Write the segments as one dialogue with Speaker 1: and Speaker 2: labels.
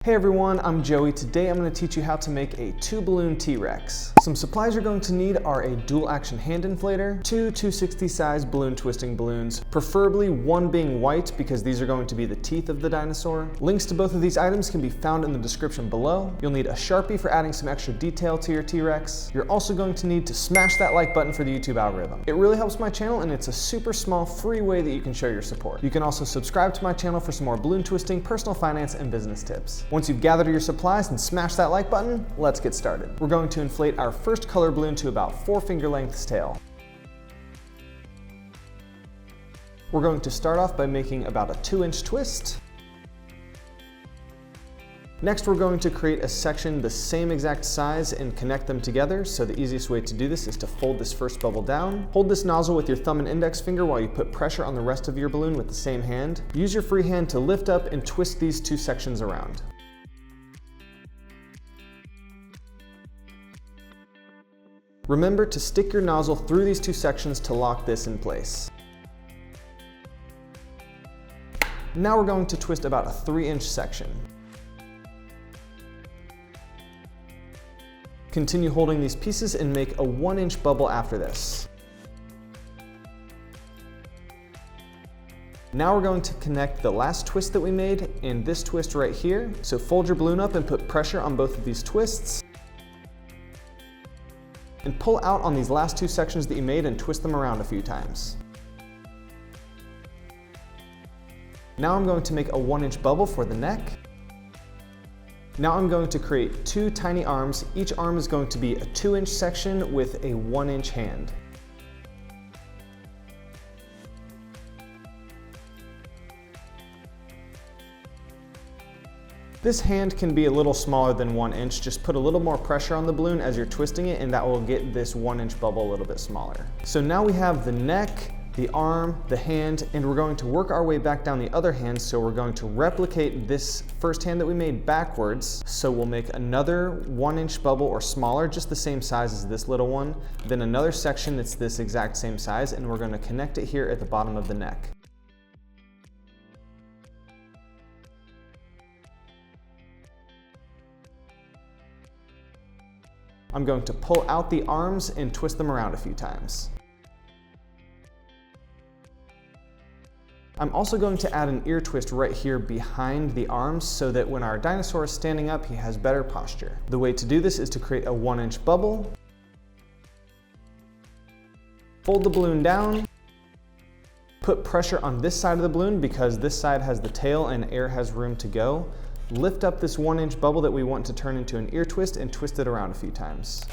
Speaker 1: Hey everyone, I'm Joey. Today I'm going to teach you how to make a 2-balloon T-Rex. Some supplies you're going to need are a dual action hand inflator, two 260 size balloon twisting balloons, preferably one being white because these are going to be the teeth of the dinosaur. Links to both of these items can be found in the description below. You'll need a Sharpie for adding some extra detail to your T-Rex. You're also going to need to smash that like button for the YouTube algorithm. It really helps my channel and it's a super small free way that you can show your support. You can also subscribe to my channel for some more balloon twisting, personal finance, and business tips. Once you've gathered your supplies and smashed that like button, let's get started. We're going to inflate our first color balloon to about 4 finger lengths tail. We're going to start off by making about a 2-inch twist. Next, we're going to create a section the same exact size and connect them together. So the easiest way to do this is to fold this first bubble down. Hold this nozzle with your thumb and index finger while you put pressure on the rest of your balloon with the same hand. Use your free hand to lift up and twist these two sections around. Remember to stick your nozzle through these two sections to lock this in place. Now we're going to twist about a 3-inch section. Continue holding these pieces and make a 1-inch bubble after this. Now we're going to connect the last twist that we made and this twist right here. So fold your balloon up and put pressure on both of these twists. And pull out on these last two sections that you made and twist them around a few times. Now I'm going to make a 1-inch bubble for the neck. Now I'm going to create 2 tiny arms. Each arm is going to be a 2-inch section with a 1-inch hand. This hand can be a little smaller than 1 inch. Just put a little more pressure on the balloon as you're twisting it and that will get this 1-inch bubble a little bit smaller. So now we have the neck, the arm, the hand, and we're going to work our way back down the other hand. So we're going to replicate this first hand that we made backwards. So we'll make another 1-inch bubble or smaller, just the same size as this little one. Then another section that's this exact same size, and we're going to connect it here at the bottom of the neck. I'm going to pull out the arms and twist them around a few times. I'm also going to add an ear twist right here behind the arms so that when our dinosaur is standing up, he has better posture. The way to do this is to create a 1-inch bubble, fold the balloon down, put pressure on this side of the balloon because this side has the tail and air has room to go. Lift up this 1-inch bubble that we want to turn into an ear twist and twist it around a few times.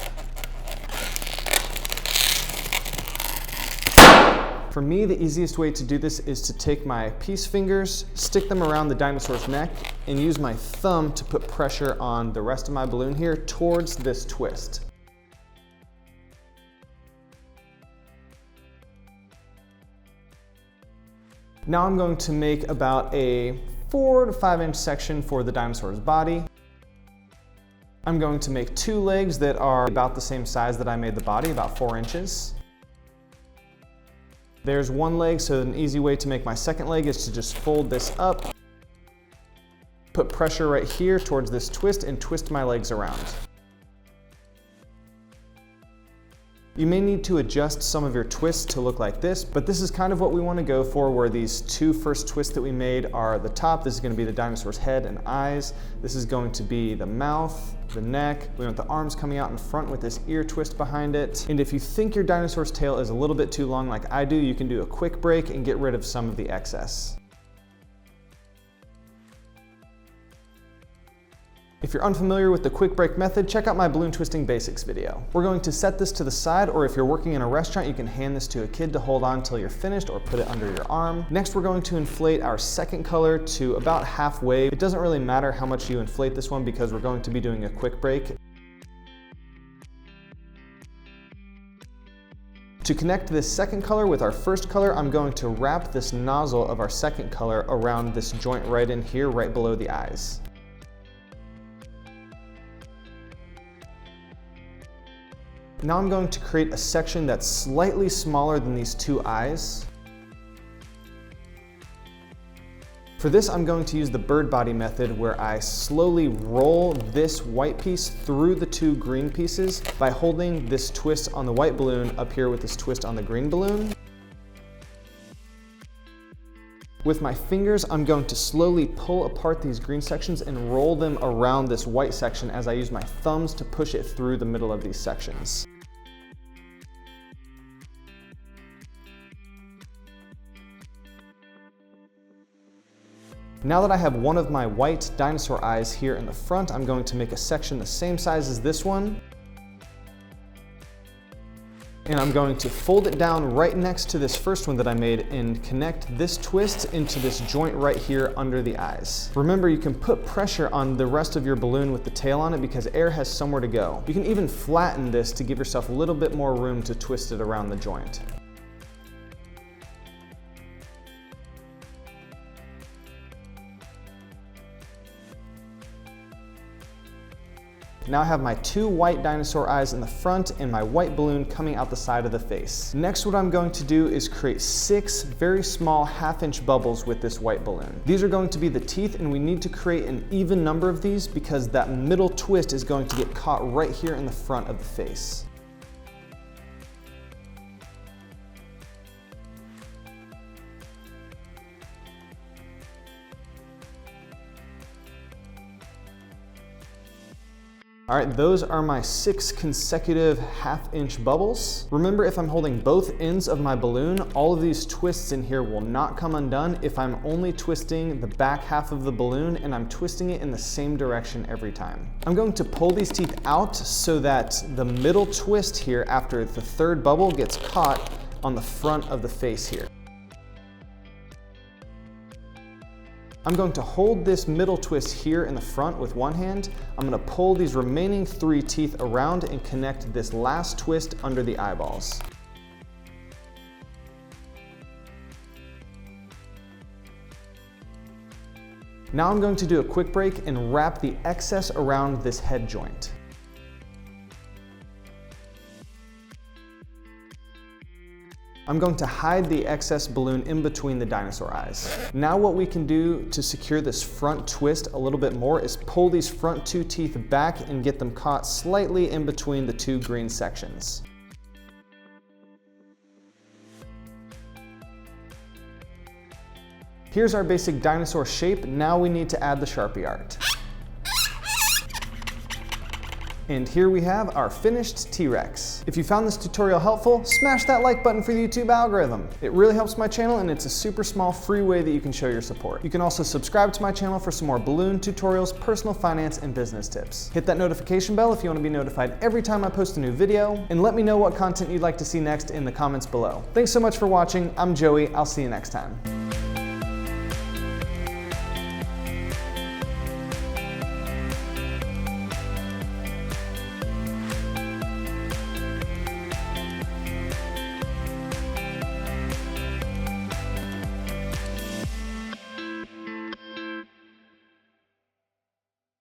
Speaker 1: For me, the easiest way to do this is to take my peace fingers, stick them around the dinosaur's neck, and use my thumb to put pressure on the rest of my balloon here towards this twist. Now I'm going to make about a 4 to 5-inch section for the dinosaur's body. I'm going to make 2 legs that are about the same size that I made the body, about 4 inches. There's 1 leg, so an easy way to make my second leg is to just fold this up, put pressure right here towards this twist, and twist my legs around. You may need to adjust some of your twists to look like this, but this is kind of what we want to go for, where these 2 first twists that we made are the top. This is going to be the dinosaur's head and eyes. This is going to be the mouth, the neck. We want the arms coming out in front with this ear twist behind it. And if you think your dinosaur's tail is a little bit too long like I do, you can do a quick break and get rid of some of the excess. If you're unfamiliar with the quick break method, check out my balloon twisting basics video. We're going to set this to the side, or if you're working in a restaurant, you can hand this to a kid to hold on until you're finished or put it under your arm. Next, we're going to inflate our second color to about halfway. It doesn't really matter how much you inflate this one because we're going to be doing a quick break. To connect this second color with our first color, I'm going to wrap this nozzle of our second color around this joint right in here, right below the eyes. Now I'm going to create a section that's slightly smaller than these 2 eyes. For this, I'm going to use the bird body method where I slowly roll this white piece through the two green pieces by holding this twist on the white balloon up here with this twist on the green balloon. With my fingers, I'm going to slowly pull apart these green sections and roll them around this white section as I use my thumbs to push it through the middle of these sections. Now that I have one of my white dinosaur eyes here in the front, I'm going to make a section the same size as this one. And I'm going to fold it down right next to this first one that I made and connect this twist into this joint right here under the eyes. Remember, you can put pressure on the rest of your balloon with the tail on it because air has somewhere to go. You can even flatten this to give yourself a little bit more room to twist it around the joint. Now I have my two white dinosaur eyes in the front and my white balloon coming out the side of the face. Next, what I'm going to do is create 6 very small half-inch bubbles with this white balloon. These are going to be the teeth, and we need to create an even number of these because that middle twist is going to get caught right here in the front of the face. All right, those are my 6 consecutive half-inch bubbles. Remember, if I'm holding both ends of my balloon, all of these twists in here will not come undone if I'm only twisting the back half of the balloon and I'm twisting it in the same direction every time. I'm going to pull these teeth out so that the middle twist here after the third bubble gets caught on the front of the face here. I'm going to hold this middle twist here in the front with one hand. I'm going to pull these remaining 3 teeth around and connect this last twist under the eyeballs. Now I'm going to do a quick break and wrap the excess around this head joint. I'm going to hide the excess balloon in between the dinosaur eyes. Now what we can do to secure this front twist a little bit more is pull these front 2 teeth back and get them caught slightly in between the 2 green sections. Here's our basic dinosaur shape. Now we need to add the Sharpie art. And here we have our finished T-Rex. If you found this tutorial helpful, smash that like button for the YouTube algorithm. It really helps my channel, and it's a super small free way that you can show your support. You can also subscribe to my channel for some more balloon tutorials, personal finance, and business tips. Hit that notification bell if you want to be notified every time I post a new video, and let me know what content you'd like to see next in the comments below. Thanks so much for watching. I'm Joey. I'll see you next time.